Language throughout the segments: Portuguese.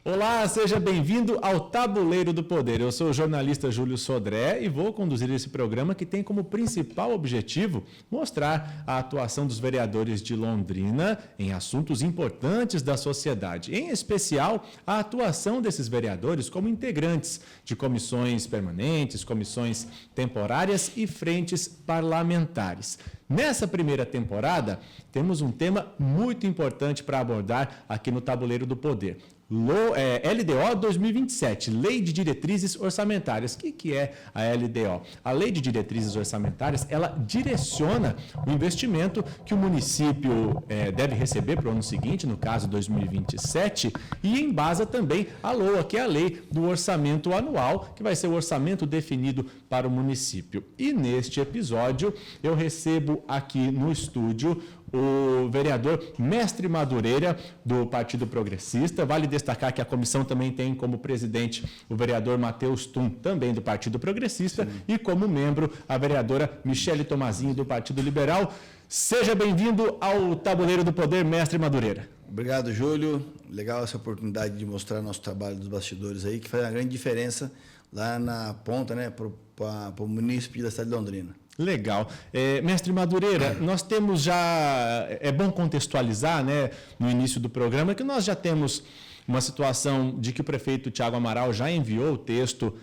Olá, seja bem-vindo ao Tabuleiro do Poder. Eu sou o jornalista Júlio Sodré e vou conduzir esse programa que tem como principal objetivo mostrar a atuação dos vereadores de Londrina em assuntos importantes da sociedade, em especial a atuação desses vereadores como integrantes de comissões permanentes, comissões temporárias e frentes parlamentares. Nessa primeira temporada, temos um tema muito importante para abordar aqui no Tabuleiro do Poder. LDO 2027, Lei de Diretrizes Orçamentárias. O que é a LDO? A Lei de Diretrizes Orçamentárias, ela direciona o investimento que o município deve receber para o ano seguinte, no caso 2027, e embasa também a LOA, que é a Lei do Orçamento Anual, que vai ser o orçamento definido para o município. E neste episódio, eu recebo aqui no estúdio o vereador Mestre Madureira, do Partido Progressista. Vale destacar que a comissão também tem como presidente o vereador Matheus Tum, também do Partido Progressista, sim, e como membro a vereadora Michele Tomazinho, do Partido Liberal. Seja bem-vindo ao Tabuleiro do Poder, Mestre Madureira. Obrigado, Júlio. Legal essa oportunidade de mostrar nosso trabalho dos bastidores aí, que faz uma grande diferença lá na ponta, né, para o município da cidade de Londrina. Legal. Mestre Madureira, nós temos já, é bom contextualizar, né, no início do programa, que nós já temos uma situação de que o prefeito Thiago Amaral já enviou o texto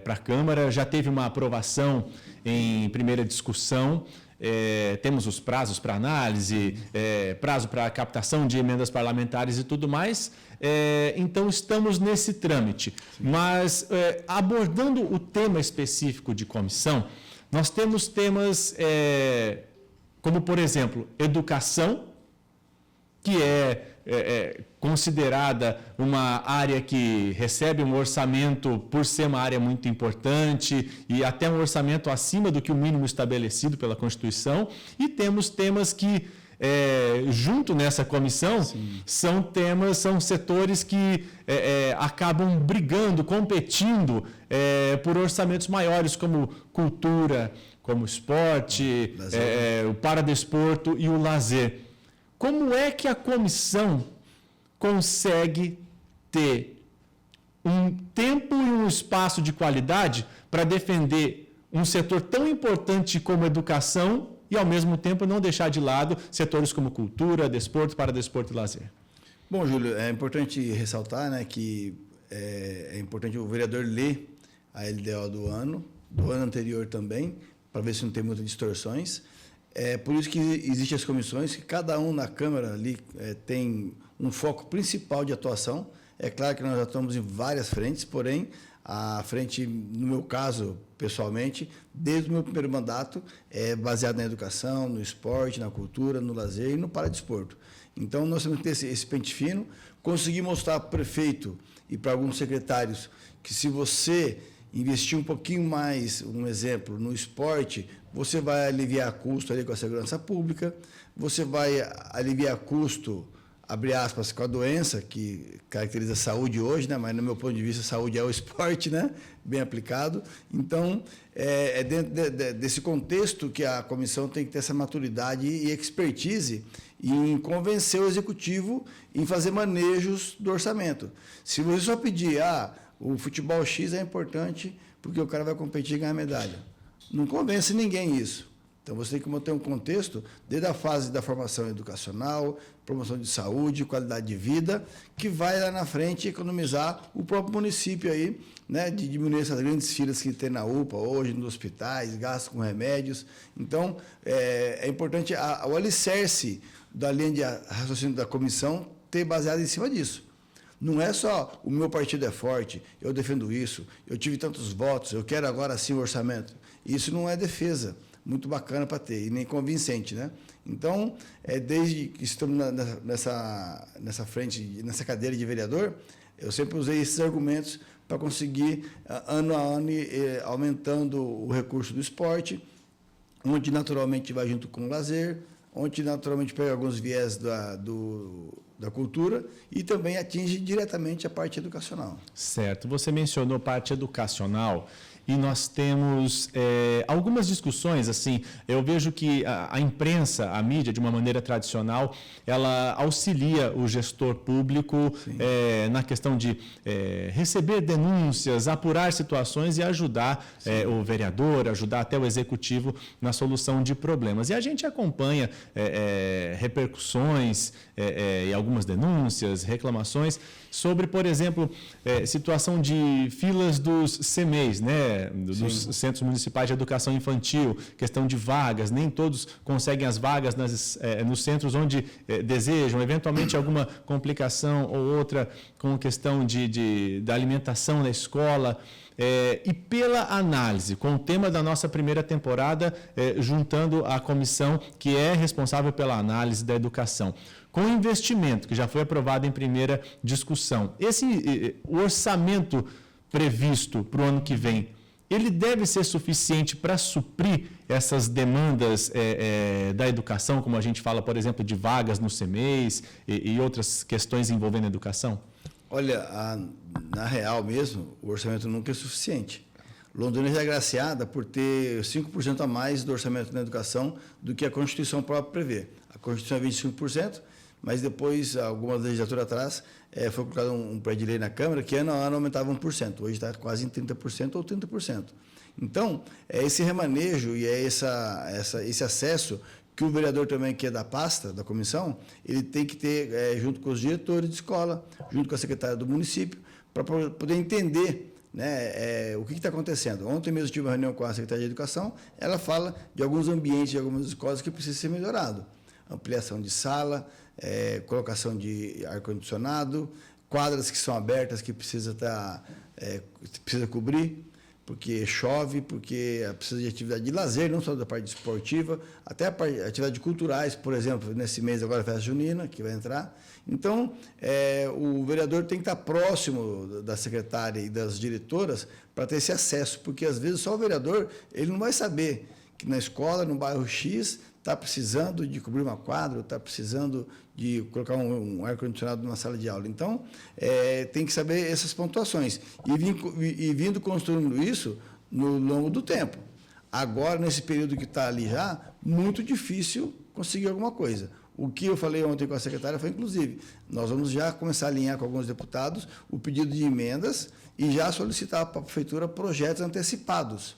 para a Câmara, já teve uma aprovação em primeira discussão, temos os prazos para análise, prazo para captação de emendas parlamentares e tudo mais, então estamos nesse trâmite. Sim. Mas abordando o tema específico de comissão, nós temos temas como, por exemplo, educação, que é considerada uma área que recebe um orçamento por ser uma área muito importante e até um orçamento acima do que o mínimo estabelecido pela Constituição. E temos temas que, junto nessa comissão, sim, são setores que acabam brigando, competindo por orçamentos maiores, como cultura, como esporte, o paradesporto e o lazer. Como é que a comissão consegue ter um tempo e um espaço de qualidade para defender um setor tão importante como a educação e, ao mesmo tempo, não deixar de lado setores como cultura, desporto, paradesporto e lazer? Bom, Júlio, é importante ressaltar, né, que é importante o vereador ler a LDO do ano anterior também, para ver se não tem muitas distorções. É por isso que existem as comissões, que cada um na Câmara ali tem um foco principal de atuação. É claro que nós já estamos em várias frentes, porém, a frente, no meu caso, pessoalmente, desde o meu primeiro mandato, é baseado na educação, no esporte, na cultura, no lazer e no paradesporto. Então, nós temos que ter esse pente fino, conseguir mostrar para o prefeito e para alguns secretários que se você investir um pouquinho mais, um exemplo, no esporte, você vai aliviar custo ali com a segurança pública, você vai aliviar custo, abre aspas, com a doença que caracteriza a saúde hoje, né? Mas no meu ponto de vista, a saúde é o esporte, né? Bem aplicado. Então, é dentro desse contexto que a comissão tem que ter essa maturidade e expertise em convencer o executivo em fazer manejos do orçamento. Se você só pedir, o futebol X é importante porque o cara vai competir e ganhar medalha. Não convence ninguém isso. Então, você tem que manter um contexto desde a fase da formação educacional, promoção de saúde, qualidade de vida, que vai lá na frente economizar o próprio município aí, né, de diminuir essas grandes filas que tem na UPA hoje, nos hospitais, gastos com remédios. Então, é importante o alicerce da linha de raciocínio da comissão ter baseado em cima disso. Não é só o meu partido é forte, eu defendo isso, eu tive tantos votos, eu quero agora sim o orçamento. Isso não é defesa muito bacana para ter, e nem convincente, né? Então, desde que estamos nessa frente, nessa cadeira de vereador, eu sempre usei esses argumentos para conseguir, ano a ano, aumentando o recurso do esporte, onde naturalmente vai junto com o lazer, onde naturalmente pega alguns viés da cultura e também atinge diretamente a parte educacional. Certo. Você mencionou parte educacional e nós temos algumas discussões, assim, eu vejo que a imprensa, a mídia, de uma maneira tradicional, ela auxilia o gestor público na questão de receber denúncias, apurar situações e ajudar o vereador, ajudar até o executivo na solução de problemas. E a gente acompanha repercussões e algumas denúncias, reclamações sobre, por exemplo, situação de filas dos CMEs, né, dos Centros Municipais de Educação Infantil, questão de vagas, nem todos conseguem as vagas nos centros onde desejam, eventualmente alguma complicação ou outra com questão da alimentação na escola. E pela análise, com o tema da nossa primeira temporada, juntando a comissão que é responsável pela análise da educação, com o investimento que já foi aprovado em primeira discussão, o orçamento previsto para o ano que vem, ele deve ser suficiente para suprir essas demandas da educação, como a gente fala, por exemplo, de vagas no CMEs e outras questões envolvendo a educação? Olha, na real mesmo, o orçamento nunca é suficiente. Londrina já é agraciada por ter 5% a mais do orçamento na educação do que a Constituição própria prevê. A Constituição é 25%, mas depois, algumas legislaturas atrás, foi colocado um projeto de lei na Câmara que ano a ano aumentava 1%. Hoje está quase em 30% ou 30%. Então, é esse remanejo e esse acesso que o vereador também, que é da pasta, da comissão, ele tem que ter, junto com os diretores de escola, junto com a secretária do município, para poder entender, né, o que está acontecendo. Ontem mesmo tive uma reunião com a secretária de Educação, ela fala de alguns ambientes de algumas escolas que precisam ser melhorados. Ampliação de sala, colocação de ar-condicionado, quadras que são abertas que precisa cobrir, porque chove, porque precisa de atividade de lazer, não só da parte esportiva, até a parte de atividades culturais, por exemplo, nesse mês agora a festa junina, que vai entrar. Então, o vereador tem que estar próximo da secretária e das diretoras para ter esse acesso, porque às vezes só o vereador, ele não vai saber que na escola, no bairro X, está precisando de cobrir uma quadra, está precisando de colocar um ar-condicionado numa sala de aula. Então, tem que saber essas pontuações. E vindo construindo isso no longo do tempo. Agora, nesse período que está ali já, muito difícil conseguir alguma coisa. O que eu falei ontem com a secretária foi, inclusive, nós vamos já começar a alinhar com alguns deputados o pedido de emendas e já solicitar para a prefeitura projetos antecipados.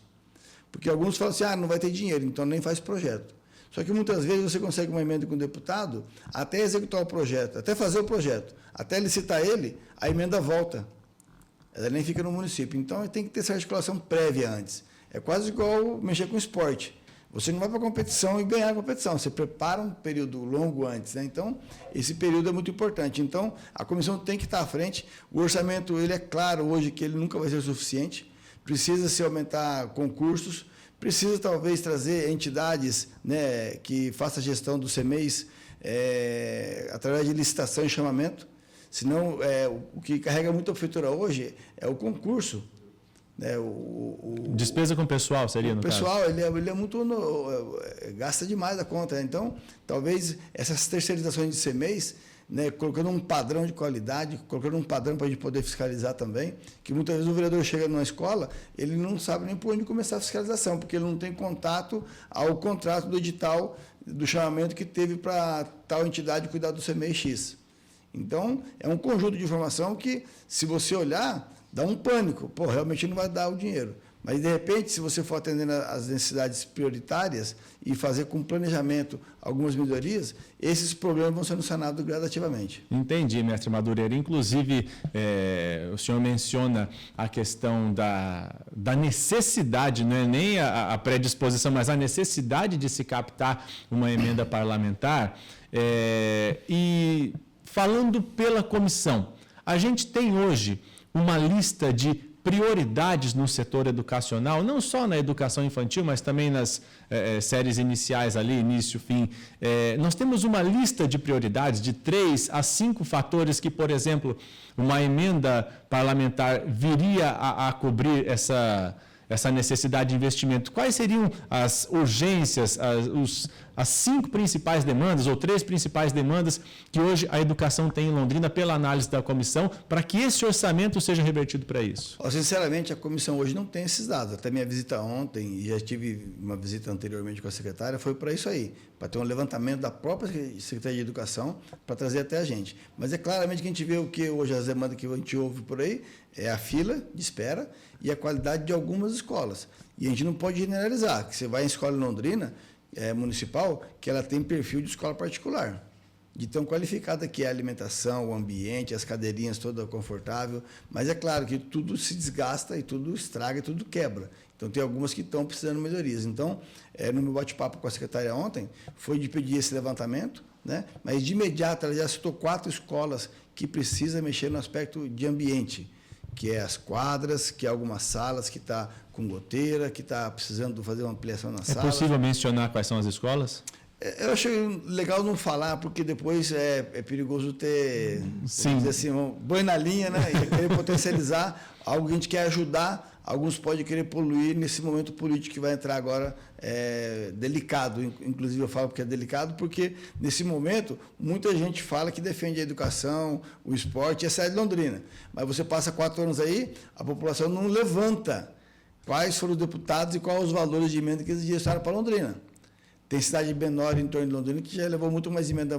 Porque alguns falam assim, não vai ter dinheiro, então nem faz projeto. Só que muitas vezes você consegue uma emenda com o deputado, até executar o projeto, até fazer o projeto, até licitar ele, a emenda volta. Ela nem fica no município. Então, tem que ter essa articulação prévia antes. É quase igual mexer com esporte. Você não vai para a competição e ganhar a competição, você prepara um período longo antes, né? Então, esse período é muito importante. Então, a comissão tem que estar à frente. O orçamento, ele é claro hoje que ele nunca vai ser suficiente. Precisa se aumentar concursos, precisa talvez trazer entidades, né, que façam a gestão dos CMEs através de licitação e chamamento. Senão, o que carrega muito a prefeitura hoje é o concurso. Né, despesa com o pessoal seria, no caso? O pessoal, ele é muito... gasta demais a conta. Então, talvez essas terceirizações de CMEs, né, colocando um padrão de qualidade, colocando um padrão para a gente poder fiscalizar também, que muitas vezes o vereador chega numa escola, ele não sabe nem por onde começar a fiscalização, porque ele não tem contato ao contrato do edital, do chamamento que teve para tal entidade cuidar do CMEI X. Então, é um conjunto de informação que, se você olhar, dá um pânico. Realmente não vai dar o dinheiro. Mas, de repente, se você for atendendo às necessidades prioritárias e fazer com planejamento algumas melhorias, esses problemas vão sendo sanados gradativamente. Entendi, mestre Madureira. Inclusive, o senhor menciona a questão da necessidade, não é nem a predisposição, mas a necessidade de se captar uma emenda parlamentar. E falando pela comissão, a gente tem hoje uma lista de prioridades no setor educacional, não só na educação infantil, mas também nas séries iniciais ali, início, fim. Nós temos uma lista de prioridades de 3 a 5 fatores que, por exemplo, uma emenda parlamentar viria a cobrir essa necessidade de investimento. Quais seriam as urgências, as 5 principais demandas, ou 3 principais demandas que hoje a educação tem em Londrina pela análise da comissão, para que esse orçamento seja revertido para isso? Sinceramente, a comissão hoje não tem esses dados. Até minha visita ontem, e já tive uma visita anteriormente com a secretária, foi para isso aí, para ter um levantamento da própria Secretaria de Educação para trazer até a gente. Mas é claramente que a gente vê o que hoje as demandas que a gente ouve por aí é a fila de espera e a qualidade de algumas escolas. E a gente não pode generalizar, que você vai em escola em Londrina, municipal, que ela tem perfil de escola particular, de tão qualificada que é a alimentação, o ambiente, as cadeirinhas toda confortável, mas é claro que tudo se desgasta e tudo estraga e tudo quebra. Então, tem algumas que estão precisando de melhorias. Então, no meu bate-papo com a secretária ontem, foi de pedir esse levantamento, né? Mas de imediato ela já citou 4 escolas que precisam mexer no aspecto de ambiente, que é as quadras, que é algumas salas que está com goteira, que está precisando fazer uma ampliação na sala. É possível mencionar quais são as escolas? Eu achei legal não falar, porque depois é perigoso ter, Sim, dizer assim, um boi na linha, né? E querer potencializar algo que a gente quer ajudar, alguns podem querer poluir nesse momento político que vai entrar agora, delicado. Inclusive eu falo porque é delicado, porque nesse momento muita gente fala que defende a educação, o esporte e a cidade de Londrina. Mas você passa 4 anos aí, a população não levanta quais foram os deputados e quais os valores de emenda que eles direcionaram para Londrina. Tem cidade menor em torno de Londrina que já levou muito mais emenda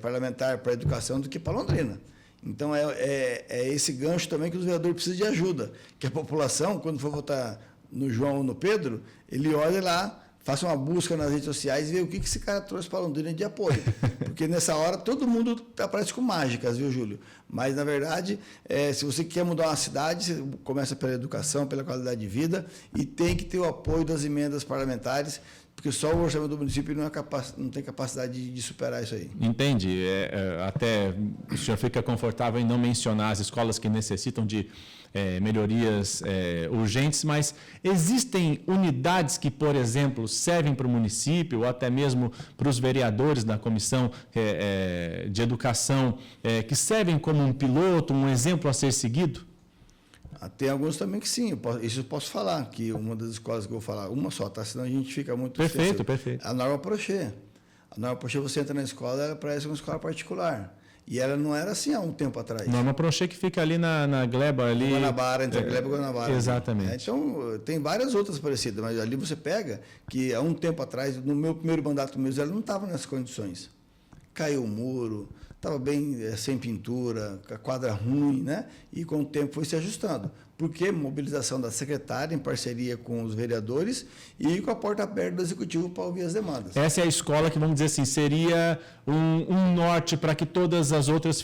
parlamentar para a educação do que para Londrina. Então, é esse gancho também que os vereadores precisam de ajuda. Que a população, quando for votar no João ou no Pedro, ele olha lá, faça uma busca nas redes sociais e vê o que esse cara trouxe para Londrina de apoio. Porque nessa hora todo mundo aparece com mágicas, viu, Júlio? Mas, na verdade, se você quer mudar uma cidade, você começa pela educação, pela qualidade de vida e tem que ter o apoio das emendas parlamentares, porque só o orçamento do município não tem capacidade de superar isso aí. Entendi. Até o senhor fica confortável em não mencionar as escolas que necessitam de melhorias urgentes, mas existem unidades que, por exemplo, servem para o município ou até mesmo para os vereadores da Comissão de Educação, que servem como um piloto, um exemplo a ser seguido? Tem alguns também que sim, isso eu posso falar, que uma das escolas que eu vou falar, uma só, tá? Senão a gente fica muito... Perfeito, perfeito. A Norma Prochet. A Norma Prochet, você entra na escola, ela parece uma escola particular. E ela não era assim há um tempo atrás. Norma Prochet que fica ali na Gleba, ali... Guanabara, entre a Gleba e Guanabara. Exatamente. Então, tem várias outras parecidas, mas ali você pega que há um tempo atrás, no meu primeiro mandato mesmo, ela não estava nessas condições. Caiu o muro, estava bem sem pintura, a quadra ruim, né? E com o tempo foi se ajustando. Porque mobilização da secretária em parceria com os vereadores e com a porta aberta do executivo para ouvir as demandas. Essa é a escola que, vamos dizer assim, seria um norte para que todas as outras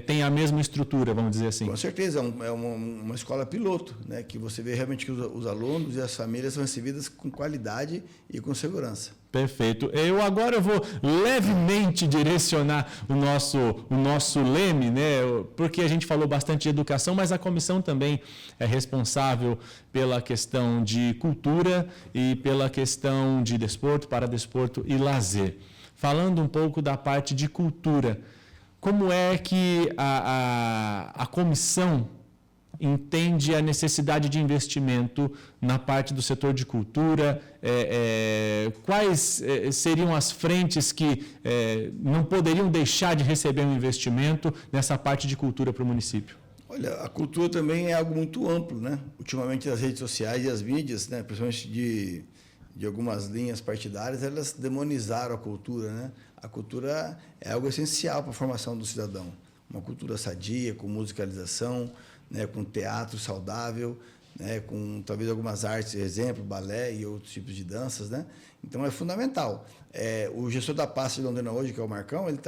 tenham a mesma estrutura, vamos dizer assim. Com certeza, é uma escola piloto, né? Que você vê realmente que os alunos e as famílias são recebidas com qualidade e com segurança. Perfeito. Eu vou levemente direcionar o nosso leme, né? Porque a gente falou bastante de educação, mas a comissão também é responsável pela questão de cultura e pela questão de desporto, paradesporto e lazer. Falando um pouco da parte de cultura, como é que a comissão entende a necessidade de investimento na parte do setor de cultura? Quais seriam as frentes que não poderiam deixar de receber um investimento nessa parte de cultura para o município? Olha, a cultura também é algo muito amplo, né? Ultimamente as redes sociais e as mídias, né, principalmente de algumas linhas partidárias, elas demonizaram a cultura, né? A cultura é algo essencial para a formação do cidadão. Uma cultura sadia, com musicalização, né, com teatro saudável, né, com talvez algumas artes, exemplo, balé e outros tipos de danças, né? Então é fundamental. O gestor da pasta de Londrina hoje, que é o Marcão, ele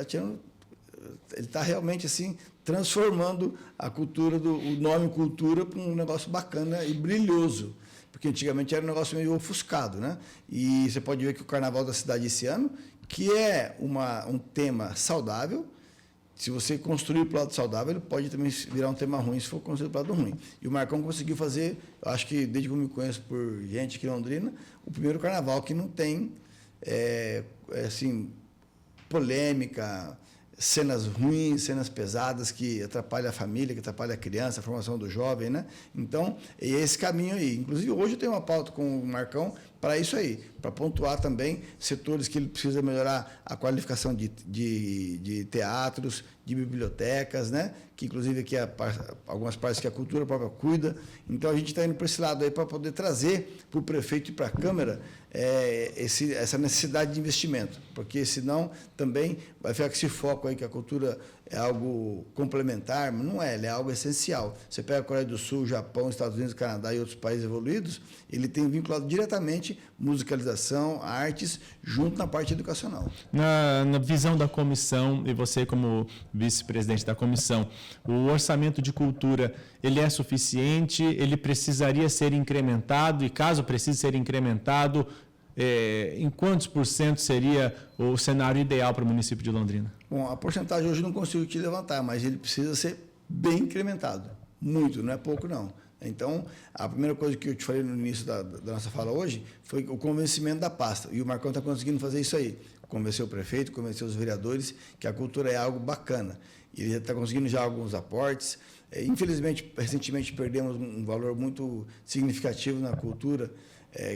está realmente assim transformando a cultura o nome cultura para um negócio bacana e brilhoso, porque antigamente era um negócio meio ofuscado, né? E você pode ver que o Carnaval da cidade esse ano, que é um tema saudável. Se você construir para o lado saudável, ele pode também virar um tema ruim se for construído para o lado ruim. E o Marcão conseguiu fazer, eu acho que desde que eu me conheço por gente aqui em Londrina, o primeiro carnaval que não tem assim, polêmica, cenas ruins, cenas pesadas que atrapalham a família, que atrapalham a criança, a formação do jovem, né? Então, é esse caminho aí. Inclusive, hoje eu tenho uma pauta com o Marcão para isso aí, para pontuar também setores que ele precisa melhorar a qualificação de teatros, de bibliotecas, né? Que inclusive aqui algumas partes que a cultura própria cuida. Então a gente está indo para esse lado aí para poder trazer para o prefeito e para a Câmara essa necessidade de investimento, porque senão também vai ficar com esse foco aí que a cultura é algo complementar, mas não é, ela é algo essencial. Você pega a Coreia do Sul, Japão, Estados Unidos, Canadá e outros países evoluídos, ele tem vinculado diretamente musicalização, artes, junto na parte educacional. Na visão da comissão, e você como vice-presidente da comissão, o orçamento de cultura, ele é suficiente? Ele precisaria ser incrementado? E caso precise ser incrementado, em quantos por cento seria o cenário ideal para o município de Londrina? Bom, a porcentagem hoje eu não consigo te levantar, mas ele precisa ser bem incrementado. Muito, não é pouco não. Então, a primeira coisa que eu te falei no início da nossa fala hoje foi o convencimento da pasta. E o Marcão está conseguindo fazer isso aí. Convencer o prefeito, convencer os vereadores que a cultura é algo bacana. E ele está conseguindo já alguns aportes. Infelizmente, recentemente perdemos um valor muito significativo na cultura,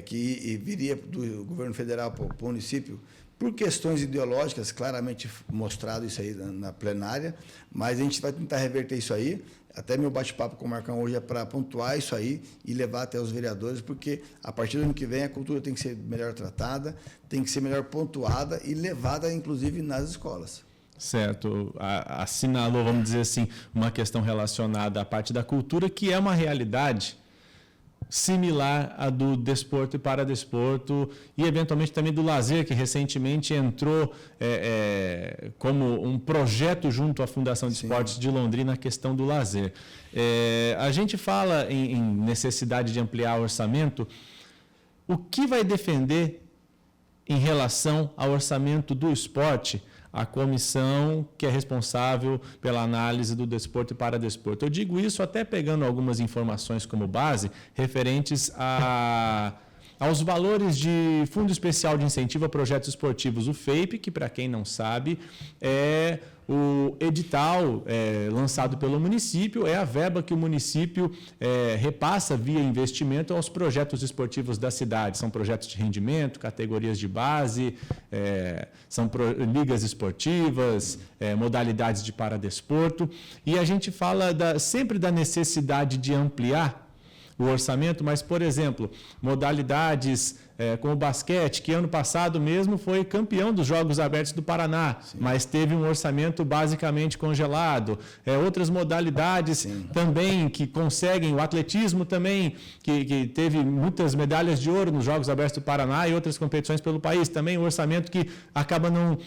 que viria do governo federal para o município, por questões ideológicas, claramente mostrado isso aí na plenária, mas a gente vai tentar reverter isso aí. Até meu bate-papo com o Marcão hoje é para pontuar isso aí e levar até os vereadores, porque a partir do ano que vem a cultura tem que ser melhor tratada, tem que ser melhor pontuada e levada, inclusive, nas escolas. Certo. Assinalou, vamos dizer assim, uma questão relacionada à parte da cultura, que é uma realidade similar à do desporto e paradesporto e, eventualmente, também do lazer, que recentemente entrou como um projeto junto à Fundação de Esportes de Londrina, a questão do lazer. A gente fala em necessidade de ampliar o orçamento. O que vai defender em relação ao orçamento do esporte a comissão que é responsável pela análise do desporto e paradesporto? Eu digo isso até pegando algumas informações como base referentes aos valores de Fundo Especial de Incentivo a Projetos Esportivos, o FEIP, que, para quem não sabe, é o edital lançado pelo município, é a verba que o município repassa via investimento aos projetos esportivos da cidade. São projetos de rendimento, categorias de base, são ligas esportivas, modalidades de paradesporto. E a gente fala sempre da necessidade de ampliar o orçamento, mas, por exemplo, modalidades como o basquete, que ano passado mesmo foi campeão dos Jogos Abertos do Paraná, mas teve um orçamento basicamente congelado. Outras modalidades também que conseguem, o atletismo também, que teve muitas medalhas de ouro nos Jogos Abertos do Paraná e outras competições pelo país, também um orçamento que acaba não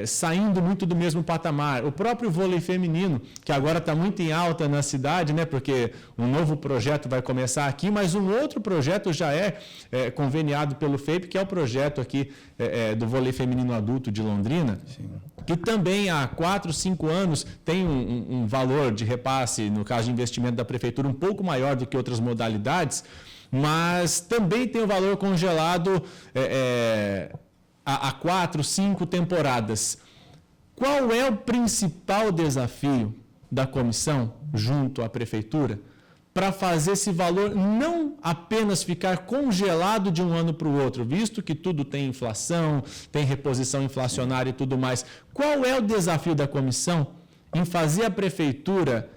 saindo muito do mesmo patamar. O próprio vôlei feminino, que agora está muito em alta na cidade, né, porque um novo projeto vai começar aqui, mas um outro projeto já é conveniado pelo FEIP, que é o projeto aqui do vôlei feminino adulto de Londrina, que também há 4, 5 anos tem um valor de repasse, no caso de investimento da prefeitura, um pouco maior do que outras modalidades, mas também tem o valor congelado há 4, 5 temporadas. Qual é o principal desafio da comissão junto à prefeitura para fazer esse valor não apenas ficar congelado de um ano para o outro, visto que tudo tem inflação, tem reposição inflacionária e tudo mais? Qual é o desafio da comissão em fazer a prefeitura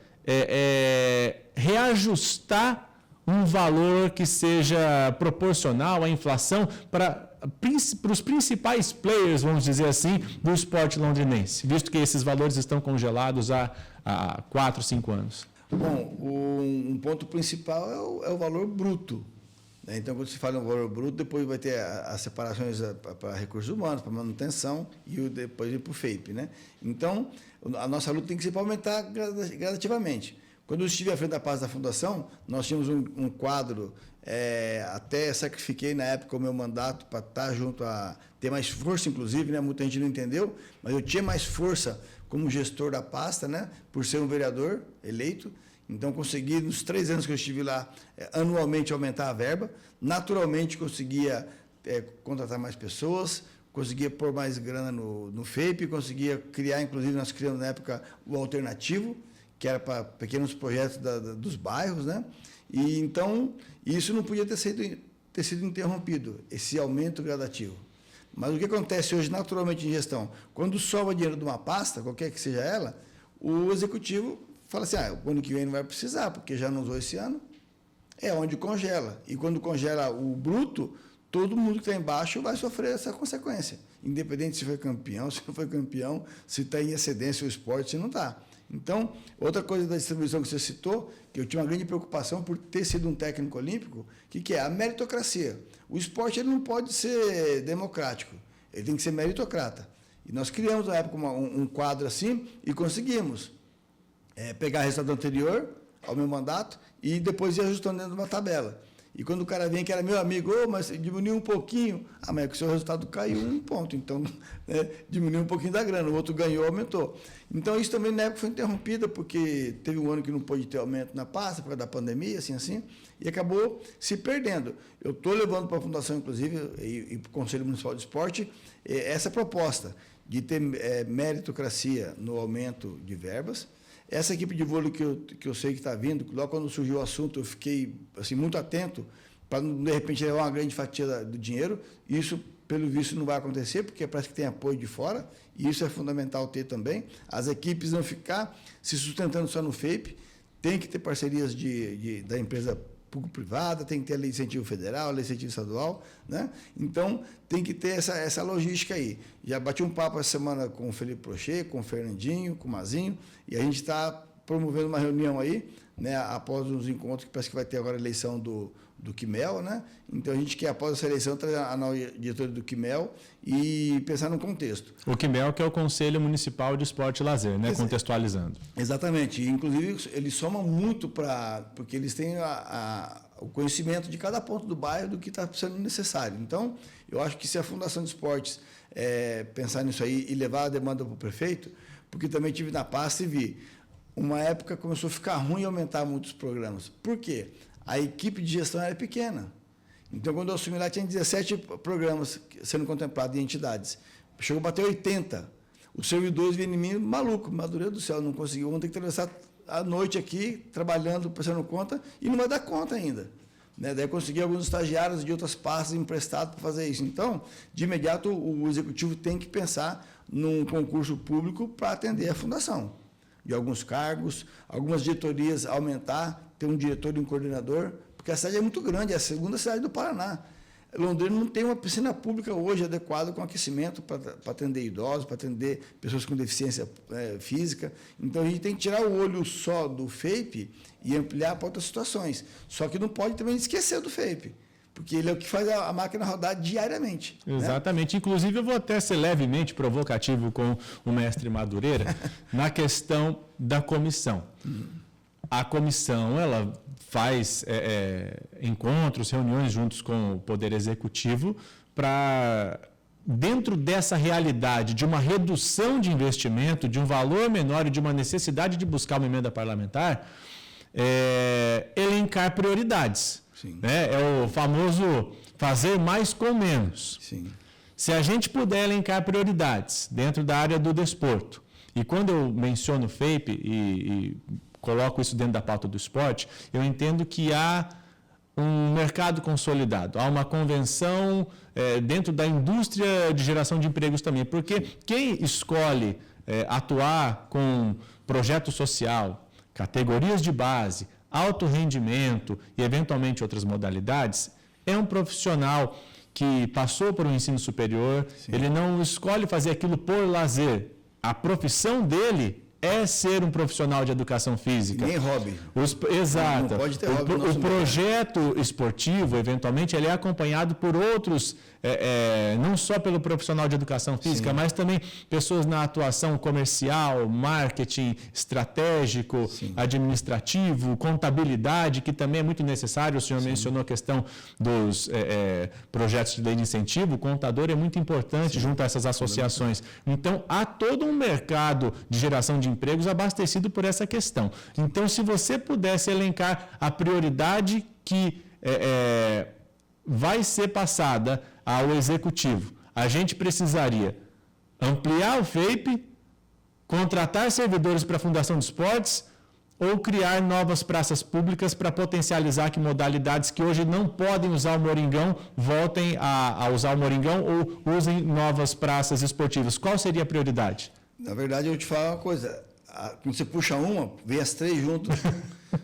reajustar um valor que seja proporcional à inflação para os principais players, vamos dizer assim, do esporte londrinense, visto que esses valores estão congelados há 4, 5 anos? Bom, um ponto principal é o valor bruto. Né? Então, quando se fala em valor bruto, depois vai ter as separações para recursos humanos, para manutenção e depois ir para o FEIP. Né? Então, a nossa luta tem que ser para aumentar gradativamente. Quando eu estive à frente da pasta da Fundação, nós tínhamos um quadro, até sacrifiquei na época o meu mandato para estar junto a ter mais força, inclusive, né? Muita gente não entendeu, mas eu tinha mais força como gestor da pasta, né? Por ser um vereador eleito. Então, consegui, nos 3 anos que eu estive lá, anualmente aumentar a verba. Naturalmente, conseguia contratar mais pessoas, conseguia pôr mais grana no FEIP, conseguia criar, inclusive, nós criamos na época o alternativo, que era para pequenos projetos dos bairros, né? E então, isso não podia ter sido ter sido interrompido, esse aumento gradativo. Mas o que acontece hoje, naturalmente, em gestão? Quando sobra dinheiro de uma pasta, qualquer que seja ela, o executivo fala assim, o ano que vem não vai precisar, porque já não usou esse ano, é onde congela. E quando congela o bruto, todo mundo que está embaixo vai sofrer essa consequência, independente se foi campeão, se não foi campeão, se está em excedência o esporte, se não está. Então, outra coisa da distribuição que você citou, que eu tinha uma grande preocupação por ter sido um técnico olímpico, que é a meritocracia. O esporte ele não pode ser democrático, ele tem que ser meritocrata. E nós criamos, na época, um quadro assim e conseguimos pegar o resultado anterior ao meu mandato e depois ir ajustando dentro de uma tabela. E quando o cara vem que era meu amigo, mas diminuiu um pouquinho, mas é que o seu resultado caiu 1 ponto, então diminuiu um pouquinho da grana, o outro ganhou, aumentou. Então isso também na época foi interrompida, porque teve um ano que não pôde ter aumento na pasta, por causa da pandemia, assim, e acabou se perdendo. Eu estou levando para a Fundação, inclusive, e para o Conselho Municipal de Esporte, essa proposta de ter meritocracia no aumento de verbas. Essa equipe de vôlei que eu sei que está vindo, logo quando surgiu o assunto, eu fiquei assim, muito atento para, de repente, levar uma grande fatia do dinheiro. Isso, pelo visto, não vai acontecer, porque parece que tem apoio de fora, e isso é fundamental ter também. As equipes não ficar se sustentando só no FAPE, tem que ter parcerias da empresa público-privada, tem que ter a lei de incentivo federal, a lei de incentivo estadual, né? Então, tem que ter essa logística aí. Já bati um papo essa semana com o Felipe Prochet, com o Fernandinho, com o Mazinho, e a gente está promovendo uma reunião aí, né, após uns encontros, que parece que vai ter agora a eleição do Quimel, né? Então, a gente quer, após essa eleição, trazer a nova diretoria do Quimel e pensar no contexto. O Quimel, que é o Conselho Municipal de Esporte e Lazer, né? Contextualizando. Exatamente. E, inclusive, eles somam muito porque eles têm o conhecimento de cada ponto do bairro do que está sendo necessário. Então, eu acho que se a Fundação de Esportes pensar nisso aí e levar a demanda para o prefeito, porque também tive na pasta e vi, uma época começou a ficar ruim e aumentar muitos programas. Por quê? A equipe de gestão era pequena. Então, quando eu assumi lá, tinha 17 programas sendo contemplados em entidades. Chegou a bater 80. Os servidores vinham em mim maluco, Madureira do céu, não conseguiu. Vamos ter que atravessar a noite aqui, trabalhando, prestando conta, e não vai dar conta ainda. Né? Daí eu consegui alguns estagiários de outras pastas emprestados para fazer isso. Então, de imediato, o executivo tem que pensar num concurso público para atender a fundação. De alguns cargos, algumas diretorias aumentar, ter um diretor e um coordenador, porque a cidade é muito grande, é a segunda cidade do Paraná. Londrina não tem uma piscina pública hoje adequada com aquecimento para atender idosos, para atender pessoas com deficiência física. Então, a gente tem que tirar o olho só do FAPE e ampliar para outras situações. Só que não pode também esquecer do FAPE, porque ele é o que faz a máquina rodar diariamente. Exatamente. Né? Inclusive, eu vou até ser levemente provocativo com o mestre Madureira na questão da comissão. A comissão, ela faz encontros, reuniões juntos com o Poder Executivo para, dentro dessa realidade de uma redução de investimento, de um valor menor e de uma necessidade de buscar uma emenda parlamentar, elencar prioridades. Sim. Né? É o famoso fazer mais com menos. Sim. Se a gente puder elencar prioridades dentro da área do desporto, e quando eu menciono FAPE e coloco isso dentro da pauta do esporte, eu entendo que há um mercado consolidado, há uma convenção dentro da indústria de geração de empregos também, porque quem escolhe atuar com projeto social, categorias de base, alto rendimento e, eventualmente, outras modalidades, é um profissional que passou por um ensino superior, sim, ele não escolhe fazer aquilo por lazer. A profissão dele é ser um profissional de educação física. Nem hobby. Exato. Não pode ter hobby. O projeto esportivo, eventualmente, ele é acompanhado por outros, não só pelo profissional de educação física, sim, mas também pessoas na atuação comercial, marketing, estratégico, sim, administrativo, contabilidade, que também é muito necessário. O senhor, sim, mencionou a questão dos projetos de lei de incentivo. O contador é muito importante, sim, junto a essas associações. Então, há todo um mercado de geração de empregos abastecido por essa questão. Então, se você pudesse elencar a prioridade que vai ser passada ao Executivo, a gente precisaria ampliar o FAPE, contratar servidores para a Fundação de Esportes ou criar novas praças públicas para potencializar que modalidades que hoje não podem usar o Moringão voltem a usar o Moringão ou usem novas praças esportivas? Qual seria a prioridade? Na verdade, eu vou te falar uma coisa. Quando você puxa uma, vem as 3 juntas.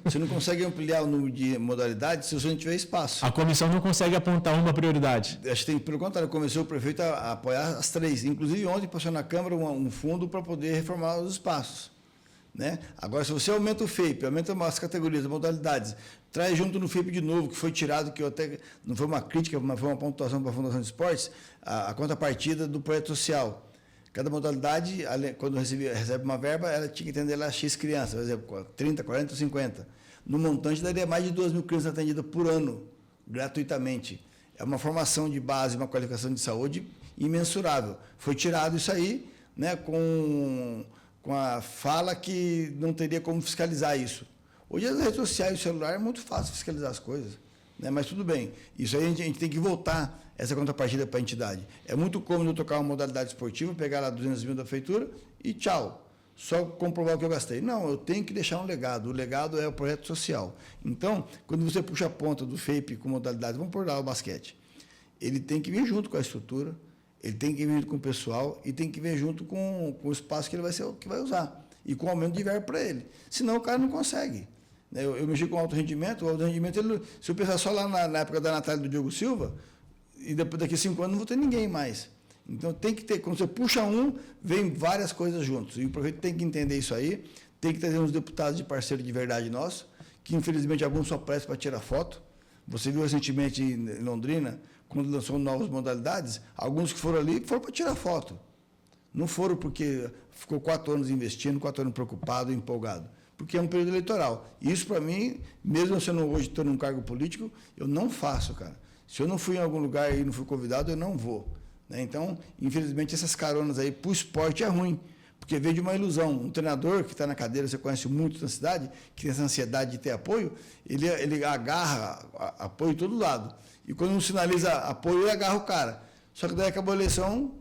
Você não consegue ampliar o número de modalidades se você não tiver espaço. A comissão não consegue apontar uma prioridade. Acho que tem, pelo contrário, convenceu o prefeito a apoiar as 3. Inclusive, ontem passou na Câmara um fundo para poder reformar os espaços. Né? Agora, se você aumenta o FAPE, aumenta as categorias, as modalidades, traz junto no FAPE de novo, que foi tirado, que eu até não foi uma crítica, mas foi uma pontuação para a Fundação de Esportes, a contrapartida do projeto social. Cada modalidade, quando recebe uma verba, ela tinha que atender lá X crianças, por exemplo, 30, 40, 50. No montante, daria mais de 2.000 crianças atendidas por ano, gratuitamente. É uma formação de base, uma qualificação de saúde imensurável. Foi tirado isso aí, né, com a fala que não teria como fiscalizar isso. Hoje as redes sociais e o celular é muito fácil fiscalizar as coisas, né? Mas tudo bem. Isso aí a gente tem que voltar essa contrapartida para a entidade. É muito cômodo eu tocar uma modalidade esportiva, pegar lá 200 mil da prefeitura e tchau. Só comprovar o que eu gastei. Não, eu tenho que deixar um legado. O legado é o projeto social. Então, quando você puxa a ponta do FAPE com modalidade, vamos por lá o basquete, ele tem que vir junto com a estrutura, ele tem que vir junto com o pessoal e tem que vir junto com o espaço que ele vai usar e com o aumento de verba para ele. Senão o cara não consegue. Eu mexi com alto rendimento, se eu pensar só lá na época da Natália e do Diogo Silva, e depois daqui a 5 anos não vou ter ninguém mais. Então tem que ter, quando você puxa um, vem várias coisas juntos. E o prefeito tem que entender isso aí, tem que trazer uns deputados de parceiro de verdade nosso, que infelizmente alguns só prestam para tirar foto. Você viu recentemente em Londrina, quando lançou novas modalidades, alguns que foram ali foram para tirar foto. Não foram porque ficou 4 anos investindo, 4 anos preocupado, empolgado. Porque é um período eleitoral. E isso, para mim, mesmo eu sendo hoje estou num cargo político, eu não faço, cara. Se eu não fui em algum lugar e não fui convidado, eu não vou. Né? Então, infelizmente, essas caronas aí para o esporte é ruim. Porque veio de uma ilusão. Um treinador que está na cadeira, você conhece muito na cidade, que tem essa ansiedade de ter apoio, ele agarra apoio de todo lado. E quando não sinaliza apoio, ele agarra o cara. Só que daí acabou a eleição,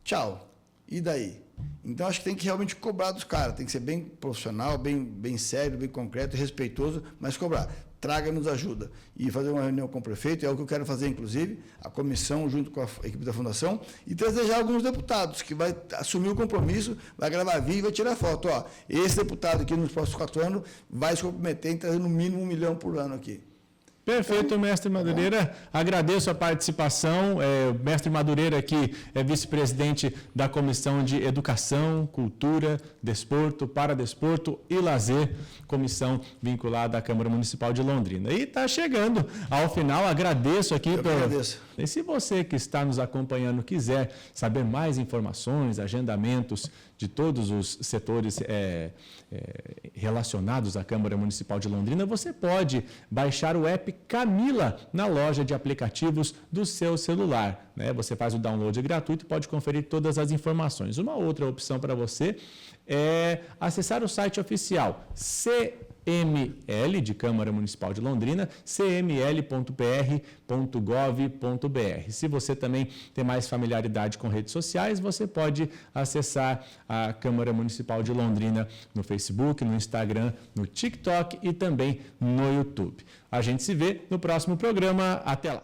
tchau. E daí? Então, acho que tem que realmente cobrar dos caras. Tem que ser bem profissional, bem sério, bem concreto, respeitoso, mas cobrar. Traga-nos ajuda. E fazer uma reunião com o prefeito, é o que eu quero fazer, inclusive, a comissão junto com a equipe da Fundação, e trazer já alguns deputados, que vai assumir o compromisso, vai gravar vídeo e vai tirar foto. Ó, esse deputado aqui, nos próximos 4 anos, vai se comprometer em trazer no mínimo 1 milhão por ano aqui. Perfeito, mestre Madureira. Agradeço a participação. O mestre Madureira, que é vice-presidente da Comissão de Educação, Cultura, Desporto, Paradesporto e Lazer, comissão vinculada à Câmara Municipal de Londrina. E está chegando ao final. Agradeço aqui. Agradeço. E se você que está nos acompanhando quiser saber mais informações, agendamentos de todos os setores relacionados à Câmara Municipal de Londrina, você pode baixar o app Camila na loja de aplicativos do seu celular. Né? Você faz o download gratuito e pode conferir todas as informações. Uma outra opção para você é acessar o site oficial CML, de Câmara Municipal de Londrina, cml.pr.gov.br. Se você também tem mais familiaridade com redes sociais, você pode acessar a Câmara Municipal de Londrina no Facebook, no Instagram, no TikTok e também no YouTube. A gente se vê no próximo programa. Até lá!